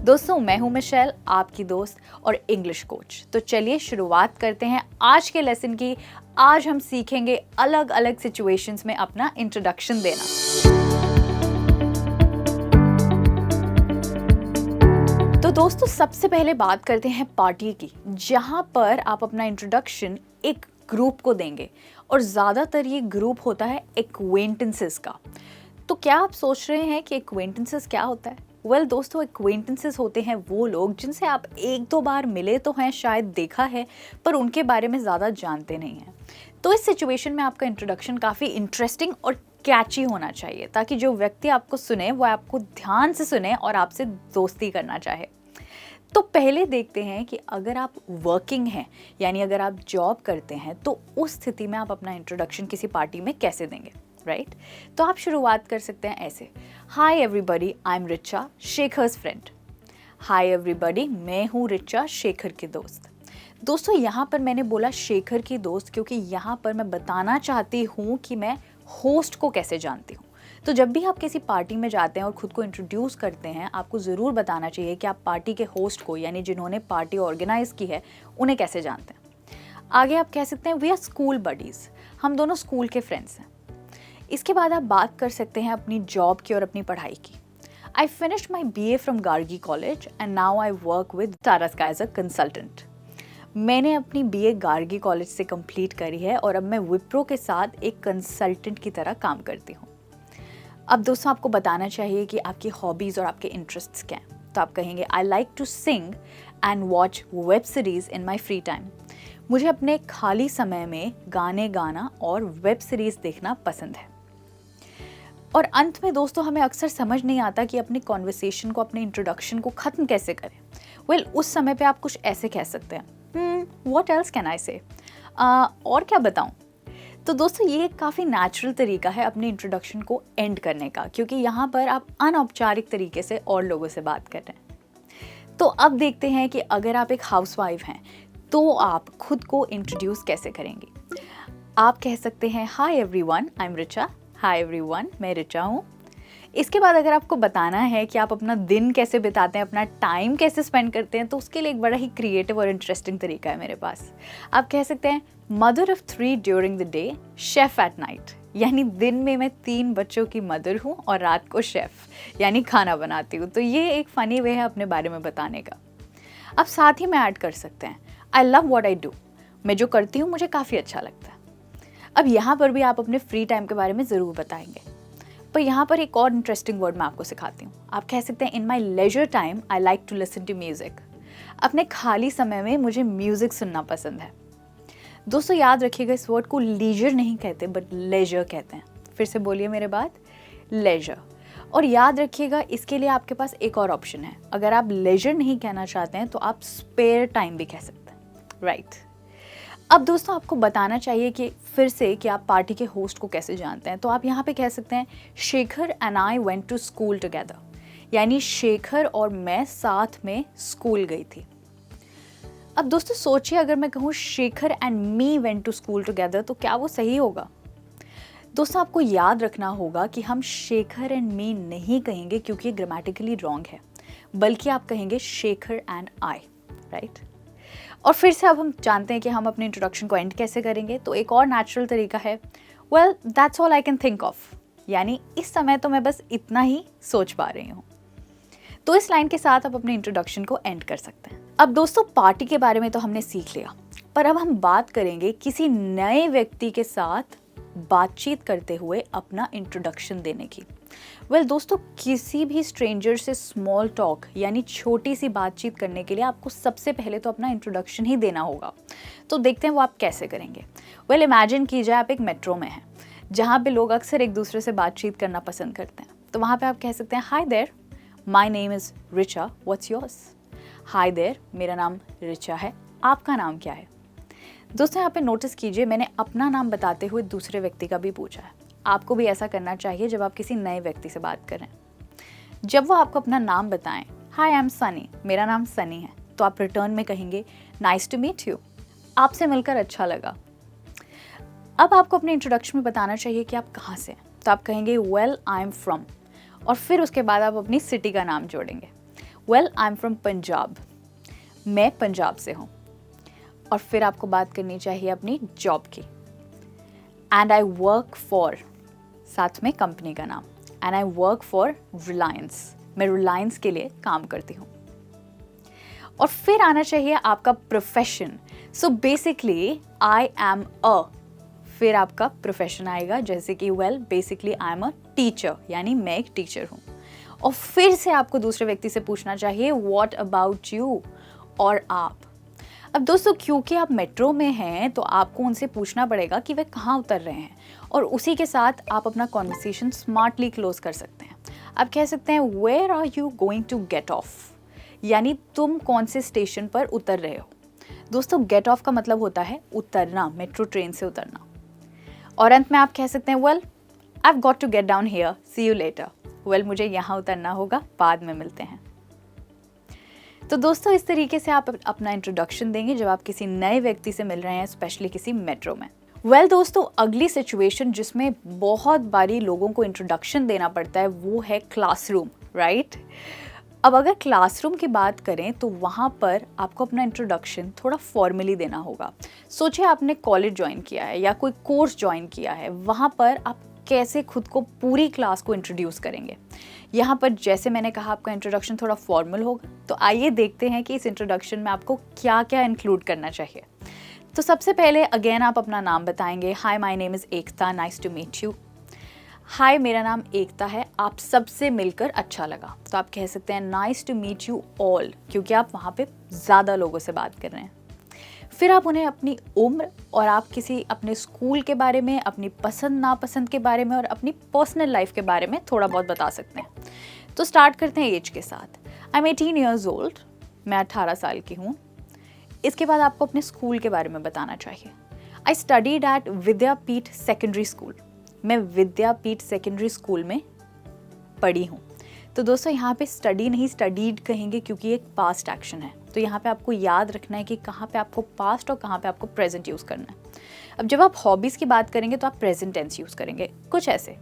दोस्तों मैं हूं मिशेल, आपकी दोस्त और इंग्लिश कोच। तो चलिए शुरुआत करते हैं आज के लेसन की। आज हम सीखेंगे अलग अलग सिचुएशंस में अपना इंट्रोडक्शन देना। तो दोस्तों सबसे पहले बात करते हैं पार्टी की, जहां पर आप अपना इंट्रोडक्शन एक ग्रुप को देंगे और ज़्यादातर ये ग्रुप होता है एक्वेंटेंसेस का। तो क्या आप सोच रहे हैं कि एक्वेंटेंसेस क्या होता है? वेल दोस्तों, एक्वेंटेंसेस होते हैं वो लोग जिनसे आप एक दो बार मिले तो हैं, शायद देखा है, पर उनके बारे में ज़्यादा जानते नहीं हैं। तो इस सिचुएशन में आपका इंट्रोडक्शन काफ़ी इंटरेस्टिंग और कैची होना चाहिए, ताकि जो व्यक्ति आपको सुने वो आपको ध्यान से सुने और आपसे दोस्ती करना चाहे। तो पहले देखते हैं कि अगर आप वर्किंग हैं, यानी अगर आप जॉब करते हैं, तो उस स्थिति में आप अपना इंट्रोडक्शन किसी पार्टी में कैसे देंगे, राइट? तो आप शुरुआत कर सकते हैं ऐसे: hi everybody, I am Richa, Shekhar's friend. Hi everybody, मैं हूँ रिचा, शेखर की दोस्त। दोस्तों यहाँ पर मैंने बोला शेखर की दोस्त क्योंकि यहाँ पर मैं बताना चाहती हूँ कि मैं होस्ट को कैसे जानती हूँ। तो जब भी आप किसी पार्टी में जाते हैं और ख़ुद को इंट्रोड्यूस करते हैं, आपको ज़रूर बताना चाहिए कि आप पार्टी के होस्ट को, यानी जिन्होंने पार्टी ऑर्गेनाइज़ की है, उन्हें कैसे जानते हैं। आगे आप कह सकते हैं वी आर स्कूल बडीज़, हम दोनों स्कूल के फ्रेंड्स हैं। इसके बाद आप बात कर सकते हैं अपनी जॉब की और अपनी पढ़ाई की। I finished my BA from Gargi college and now I work with Tata Sky as a consultant. मैंने अपनी BA गार्गी कॉलेज से कंप्लीट करी है और अब मैं विप्रो के साथ एक कंसल्टेंट की तरह काम करती हूँ। अब दोस्तों आपको बताना चाहिए कि आपकी हॉबीज़ और आपके इंटरेस्ट्स क्या हैं। तो आप कहेंगे I like to sing and watch web series in my free time. मुझे अपने खाली समय में गाने गाना और वेब सीरीज़ देखना पसंद है। और अंत में दोस्तों हमें अक्सर समझ नहीं आता कि अपनी कॉन्वर्सेशन को, अपने इंट्रोडक्शन को ख़त्म कैसे करें। वेल उस समय पे आप कुछ ऐसे कह सकते हैं, व्हाट एल्स कैन आई से, और क्या बताऊं। तो दोस्तों ये एक काफ़ी नेचुरल तरीका है अपने इंट्रोडक्शन को एंड करने का, क्योंकि यहाँ पर आप अनौपचारिक तरीके से और लोगों से बात कर रहे हैं। तो अब देखते हैं कि अगर आप एक हाउसवाइफ हैं तो आप खुद को इंट्रोड्यूस कैसे करेंगी। आप कह सकते हैं hi everyone, I am Richa. Hi everyone, मैं रिचा हूँ। इसके बाद अगर आपको बताना है कि आप अपना दिन कैसे बिताते हैं, अपना टाइम कैसे स्पेंड करते हैं, तो उसके लिए एक बड़ा ही क्रिएटिव और इंटरेस्टिंग तरीका है मेरे पास। आप कह सकते हैं mother of 3 during the day, chef at night. यानी दिन में मैं 3 बच्चों की मदर हूँ और रात को शेफ, यानी खाना बनाती हूँ। तो ये एक फ़नी वे है अपने बारे में बताने का। अब साथ ही में ऐड कर सकते हैं I love what I do. मैं जो करती हूँ मुझे काफ़ी अच्छा लगता है। अब यहाँ पर भी आप अपने फ्री टाइम के बारे में ज़रूर बताएंगे, पर यहाँ पर एक और इंटरेस्टिंग वर्ड मैं आपको सिखाती हूँ। आप कह सकते हैं in my leisure time I like to listen to music. अपने खाली समय में मुझे म्यूज़िक सुनना पसंद है। दोस्तों याद रखिएगा, इस वर्ड को लीजर नहीं कहते बट लेजर कहते हैं। फिर से बोलिए मेरे बाद, लेजर। और याद रखिएगा इसके लिए आपके पास एक और ऑप्शन है। अगर आप लेजर नहीं कहना चाहते हैं तो आप स्पेयर टाइम भी कह सकते हैं, राइट? अब दोस्तों आपको बताना चाहिए कि फिर से कि आप पार्टी के होस्ट को कैसे जानते हैं। तो आप यहाँ पे कह सकते हैं Shekhar and I went to school together. यानी शेखर और मैं साथ में स्कूल गई थी। अब दोस्तों सोचिए, अगर मैं कहूँ Shekhar and me went to school together, तो क्या वो सही होगा? दोस्तों आपको याद रखना होगा कि हम शेखर एंड मी नहीं कहेंगे क्योंकि ये ग्रामेटिकली रॉन्ग है, बल्कि आप कहेंगे शेखर एंड आई, राइट? और फिर से अब हम जानते हैं कि हम अपने इंट्रोडक्शन को एंड कैसे करेंगे। तो एक और नेचुरल तरीका है well that's all I can think of. यानी इस समय तो मैं बस इतना ही सोच पा रही हूँ। तो इस लाइन के साथ आप अपने इंट्रोडक्शन को एंड कर सकते हैं। अब दोस्तों पार्टी के बारे में तो हमने सीख लिया, पर अब हम बात करेंगे किसी नए व्यक्ति के साथ बातचीत करते हुए अपना इंट्रोडक्शन देने की। वेल दोस्तों किसी भी स्ट्रेंजर से स्मॉल टॉक यानी छोटी सी बातचीत करने के लिए आपको सबसे पहले तो अपना इंट्रोडक्शन ही देना होगा। तो देखते हैं वो आप कैसे करेंगे। वेल इमेजिन कीजिए आप एक मेट्रो में हैं, जहाँ पे लोग अक्सर एक दूसरे से बातचीत करना पसंद करते हैं। तो वहाँ पे आप कह सकते हैं hi there, my name is Richa, what's yours. Hi there, मेरा नाम रिचा है, आपका नाम क्या है? दोस्तों यहाँ पे नोटिस कीजिए, मैंने अपना नाम बताते हुए दूसरे व्यक्ति का भी पूछा है। आपको भी ऐसा करना चाहिए जब आप किसी नए व्यक्ति से बात करें। जब वो आपको अपना नाम बताएं, हाय आई एम सनी, मेरा नाम सनी है, तो आप रिटर्न में कहेंगे नाइस टू मीट यू, आपसे मिलकर अच्छा लगा। अब आपको अपने इंट्रोडक्शन में बताना चाहिए कि आप कहाँ से हैं। तो आप कहेंगे वेल आई एम फ्रॉम, और फिर उसके बाद आप अपनी सिटी का नाम जोड़ेंगे। Well I am from Punjab, मैं पंजाब से हूँ। और फिर आपको बात करनी चाहिए अपनी जॉब की। एंड आई वर्क फॉर, साथ में कंपनी का नाम, and I work for Reliance, मैं रिलायंस के लिए काम करती हूँ। और फिर आना चाहिए आपका profession. So basically I am a, फिर आपका प्रोफेशन आएगा, जैसे कि well basically I am a teacher, यानी मैं एक टीचर हूँ। और फिर से आपको दूसरे व्यक्ति से पूछना चाहिए व्हाट अबाउट यू, और आप। अब दोस्तों क्योंकि आप मेट्रो में हैं तो आपको उनसे पूछना पड़ेगा कि वे कहाँ उतर रहे हैं, और उसी के साथ आप अपना कॉन्वर्सेशन स्मार्टली क्लोज कर सकते हैं। आप कह सकते हैं where are you going to get off, यानी तुम कौन से स्टेशन पर उतर रहे हो। दोस्तों गेट ऑफ का मतलब होता है उतरना, मेट्रो ट्रेन से उतरना। और अंत में आप कह सकते हैं well I have got to get down here, see you later, well मुझे यहाँ उतरना होगा, बाद में मिलते हैं। तो दोस्तों इस तरीके से आप अपना इंट्रोडक्शन देंगे जब आप किसी नए व्यक्ति से मिल रहे हैं, स्पेशली किसी मेट्रो में। वेल दोस्तों अगली सिचुएशन जिसमें बहुत बारी लोगों को इंट्रोडक्शन देना पड़ता है वो है क्लासरूम, राइट। अब अगर क्लासरूम की बात करें तो वहाँ पर आपको अपना इंट्रोडक्शन थोड़ा फॉर्मली देना होगा। सोचिए आपने कॉलेज ज्वाइन किया है या कोई कोर्स ज्वाइन किया है, वहाँ पर आप कैसे खुद को पूरी क्लास को इंट्रोड्यूस करेंगे। यहाँ पर जैसे मैंने कहा आपका इंट्रोडक्शन थोड़ा फॉर्मल होगा, तो आइए देखते हैं कि इस इंट्रोडक्शन में आपको क्या क्या इंक्लूड करना चाहिए। तो सबसे पहले अगेन आप अपना नाम बताएंगे। Hi my name is Ekta, nice to meet you. Hi मेरा नाम एकता है, आप सबसे मिलकर अच्छा लगा, तो आप कह सकते हैं nice to meet you all, क्योंकि आप वहाँ पे ज़्यादा लोगों से बात कर रहे हैं। फिर आप उन्हें अपनी उम्र और आप किसी अपने स्कूल के बारे में, अपनी पसंद नापसंद के बारे में और अपनी पर्सनल लाइफ के बारे में थोड़ा बहुत बता सकते हैं। तो स्टार्ट करते हैं एज के साथ। आई एम 18 ईयर्स ओल्ड, मैं 18 साल की हूँ। इसके बाद आपको अपने स्कूल के बारे में बताना चाहिए। I studied at Vidyapeeth secondary school, मैं विद्यापीठ सेकेंडरी स्कूल में पढ़ी हूँ। तो दोस्तों यहाँ पे स्टडी नहीं स्टडीड कहेंगे क्योंकि एक पास्ट एक्शन है, तो यहाँ पे आपको याद रखना है कि कहाँ पे आपको पास्ट और कहाँ पे आपको प्रेजेंट यूज़ करना है। अब जब आप हॉबीज़ की बात करेंगे तो आप प्रेजेंट टेंस यूज़ करेंगे, कुछ ऐसे।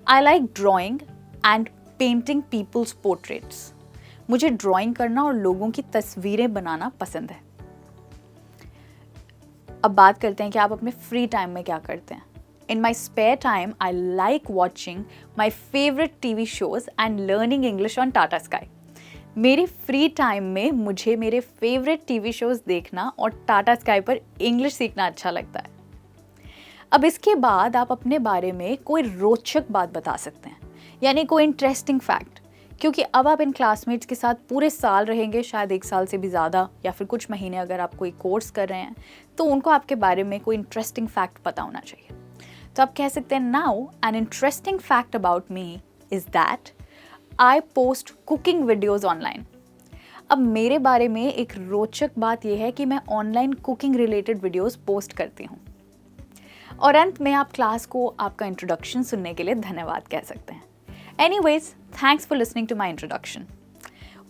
I like drawing and painting people's portraits, मुझे ड्राइंग करना और लोगों की तस्वीरें बनाना पसंद है। अब बात करते हैं कि आप अपने फ्री टाइम में क्या करते हैं। In my spare time, I like watching my favorite TV shows and learning English on Tata Sky. मेरे फ्री टाइम में मुझे मेरे फेवरेट टीवी शोज देखना और टाटा स्काई पर इंग्लिश सीखना अच्छा लगता है। अब इसके बाद आप अपने बारे में कोई रोचक बात बता सकते हैं, यानी कोई इंटरेस्टिंग फैक्ट, क्योंकि अब आप इन क्लासमेट्स के साथ पूरे साल रहेंगे, शायद 1 साल से भी ज़्यादा, या फिर कुछ महीने अगर आप कोई कोर्स कर रहे हैं, तो उनको आपके बारे में कोई इंटरेस्टिंग फैक्ट पता होना चाहिए। तो आप कह सकते हैं now an interesting fact about me is that I post cooking videos online. अब मेरे बारे में एक रोचक बात यह है कि मैं online cooking related videos post करती हूँ। और अंत में आप क्लास को आपका इंट्रोडक्शन सुनने के लिए धन्यवाद कह सकते हैं। Anyways, thanks for listening to my introduction.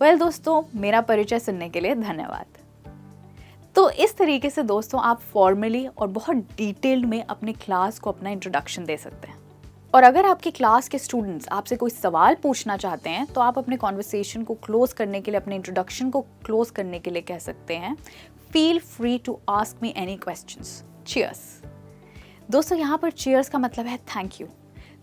Well दोस्तों, मेरा परिचय सुनने के लिए धन्यवाद। तो इस तरीके से दोस्तों आप फॉर्मली और बहुत डिटेल्ड में अपनी क्लास को अपना इंट्रोडक्शन दे सकते हैं। और अगर आपकी क्लास के स्टूडेंट्स आपसे कोई सवाल पूछना चाहते हैं तो आप अपने कॉन्वर्सेशन को क्लोज करने के लिए, अपने इंट्रोडक्शन को क्लोज करने के लिए कह सकते हैं feel free to ask me any questions, cheers. दोस्तों यहाँ पर चीयर्स का मतलब है थैंक यू,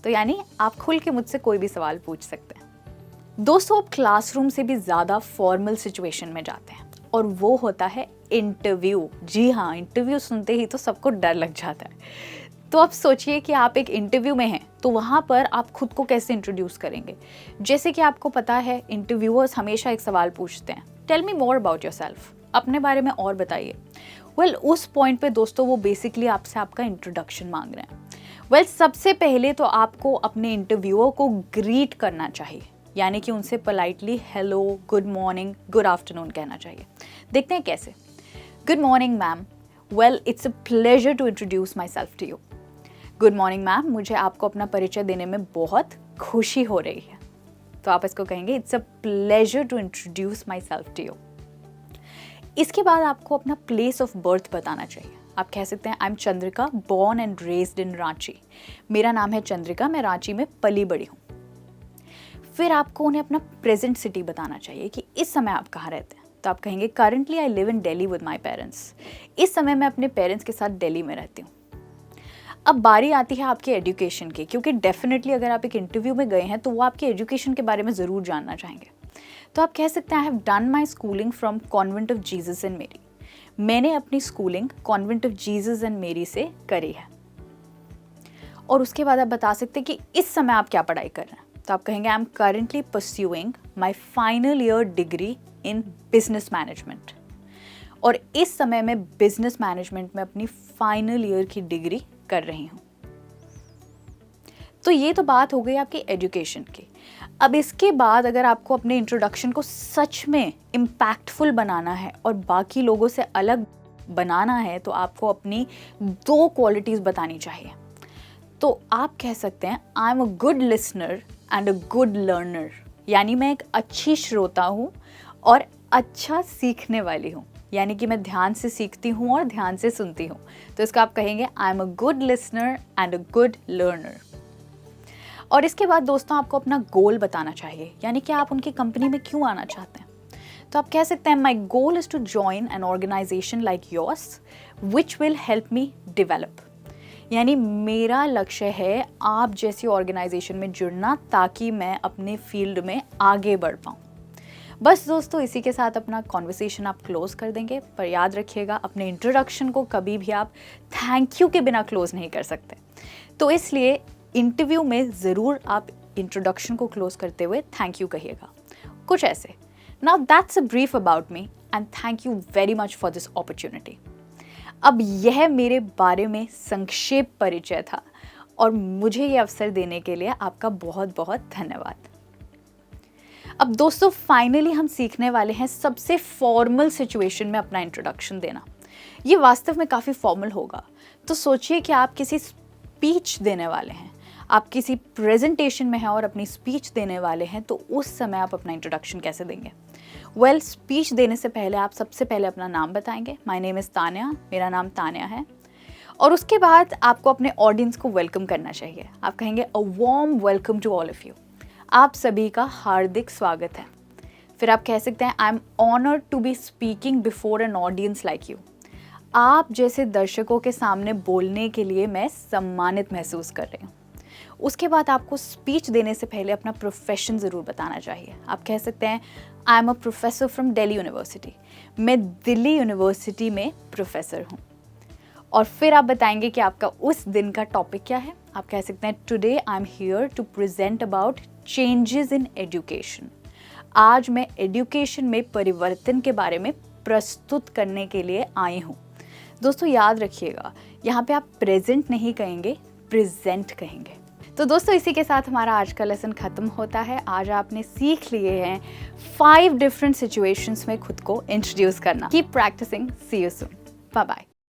तो यानी आप खुल के मुझसे कोई भी सवाल पूछ सकते हैं। दोस्तों अब क्लासरूम से भी ज़्यादा फॉर्मल सिचुएशन में जाते हैं और वो होता है इंटरव्यू। जी हाँ, इंटरव्यू सुनते ही तो सबको डर लग जाता है। तो आप सोचिए कि आप एक इंटरव्यू में हैं, तो वहाँ पर आप खुद को कैसे इंट्रोड्यूस करेंगे। जैसे कि आपको पता है इंटरव्यूअर्स हमेशा एक सवाल पूछते हैं, tell me more about yourself, अपने बारे में और बताइए। वेल उस पॉइंट पे दोस्तों वो बेसिकली आपसे आपका इंट्रोडक्शन मांग रहे हैं। वेल सबसे पहले तो आपको अपने इंटरव्यूअर को ग्रीट करना चाहिए, यानी कि उनसे politely hello, good morning, good afternoon कहना चाहिए। देखते हैं कैसे। Good morning ma'am, well it's a pleasure to introduce myself to you. Good morning ma'am, मुझे आपको अपना परिचय देने में बहुत खुशी हो रही है। तो आप इसको कहेंगे it's a pleasure to introduce myself to you. इसके बाद आपको अपना प्लेस ऑफ बर्थ बताना चाहिए। आप कह सकते हैं I M Chandrika, born and raised in Ranchi. मेरा नाम है चंद्रिका, मैं रांची में पली बड़ी हूँ। फिर आपको उन्हें अपना प्रेजेंट सिटी बताना चाहिए कि इस समय आप कहाँ रहते हैं। तो आप कहेंगे currently I live in Delhi with my parents. इस समय मैं अपने पेरेंट्स के साथ दिल्ली में रहती हूँ। अब बारी आती है आपके एजुकेशन की, क्योंकि डेफिनेटली अगर आप एक इंटरव्यू में गए हैं तो वो आपके एजुकेशन के बारे में ज़रूर जानना चाहेंगे। तो आप कह सकते हैं I have done my schooling from convent of Jesus and मेरी। मैंने अपनी schooling convent of Jesus and मेरी से करी है। और उसके बाद आप बता सकते हैं कि इस समय आप क्या पढ़ाई कर रहे हैं। तो आप कहेंगे I am currently pursuing my final year degree in business management. और इस समय मैं बिजनेस मैनेजमेंट में अपनी फाइनल ईयर की डिग्री कर रही हूँ। तो ये तो बात हो गई आपकी एजुकेशन की। अब इसके बाद अगर आपको अपने इंट्रोडक्शन को सच में इम्पैक्टफुल बनाना है और बाकी लोगों से अलग बनाना है तो आपको अपनी 2 क्वालिटीज़ बतानी चाहिए। तो आप कह सकते हैं I am a good listener and a good learner, यानी मैं एक अच्छी श्रोता हूँ और अच्छा सीखने वाली हूँ, यानी कि मैं ध्यान से सीखती हूँ और ध्यान से सुनती हूँ। तो इसका आप कहेंगे I am a good listener and a good learner. और इसके बाद दोस्तों आपको अपना गोल बताना चाहिए, यानी कि आप उनकी कंपनी में क्यों आना चाहते हैं। तो आप कह सकते हैं my goal is to join an organisation like yours which will help me develop, यानी मेरा लक्ष्य है आप जैसी ऑर्गेनाइजेशन में जुड़ना ताकि मैं अपने फील्ड में आगे बढ़ पाऊँ। बस दोस्तों इसी के साथ अपना कॉन्वर्सेशन आप क्लोज कर देंगे। पर याद रखिएगा अपने इंट्रोडक्शन को कभी भी आप थैंक यू के बिना क्लोज नहीं कर सकते। तो इसलिए इंटरव्यू में ज़रूर आप इंट्रोडक्शन को क्लोज करते हुए थैंक यू कहिएगा, कुछ ऐसे। Now that's a brief about me and thank you very much for this opportunity. अब यह मेरे बारे में संक्षेप परिचय था और मुझे ये अवसर देने के लिए आपका बहुत बहुत धन्यवाद। अब दोस्तों फाइनली हम सीखने वाले हैं सबसे फॉर्मल सिचुएशन में अपना इंट्रोडक्शन देना। ये वास्तव में काफ़ी फॉर्मल होगा। तो सोचिए कि आप किसी स्पीच देने वाले हैं, आप किसी प्रेजेंटेशन में हैं और अपनी स्पीच देने वाले हैं, तो उस समय आप अपना इंट्रोडक्शन कैसे देंगे। वेल, स्पीच देने से पहले आप सबसे पहले अपना नाम बताएंगे। माय नेम इज़ तान्या, मेरा नाम तान्या है। और उसके बाद आपको अपने ऑडियंस को वेलकम करना चाहिए। आप कहेंगे a warm welcome to all of you, आप सभी का हार्दिक स्वागत है। फिर आप कह सकते हैं I am honoured to be speaking before an audience like you, आप जैसे दर्शकों के सामने बोलने के लिए मैं सम्मानित महसूस कर रही हूँ। उसके बाद आपको स्पीच देने से पहले अपना प्रोफेशन ज़रूर बताना चाहिए। आप कह सकते हैं I am a professor from Delhi university, मैं दिल्ली यूनिवर्सिटी में प्रोफेसर हूँ। और फिर आप बताएंगे कि आपका उस दिन का टॉपिक क्या है। आप कह सकते हैं today I am here to present about changes in education, आज मैं एजुकेशन में परिवर्तन के बारे में प्रस्तुत करने के लिए आई हूँ। दोस्तों याद रखिएगा यहाँ पे आप प्रेजेंट नहीं कहेंगे, प्रेजेंट कहेंगे। तो दोस्तों इसी के साथ हमारा आज का लेसन खत्म होता है। आज आपने सीख लिए हैं 5 डिफरेंट सिचुएशंस में खुद को इंट्रोड्यूस करना। Keep practising, see you soon, bye bye.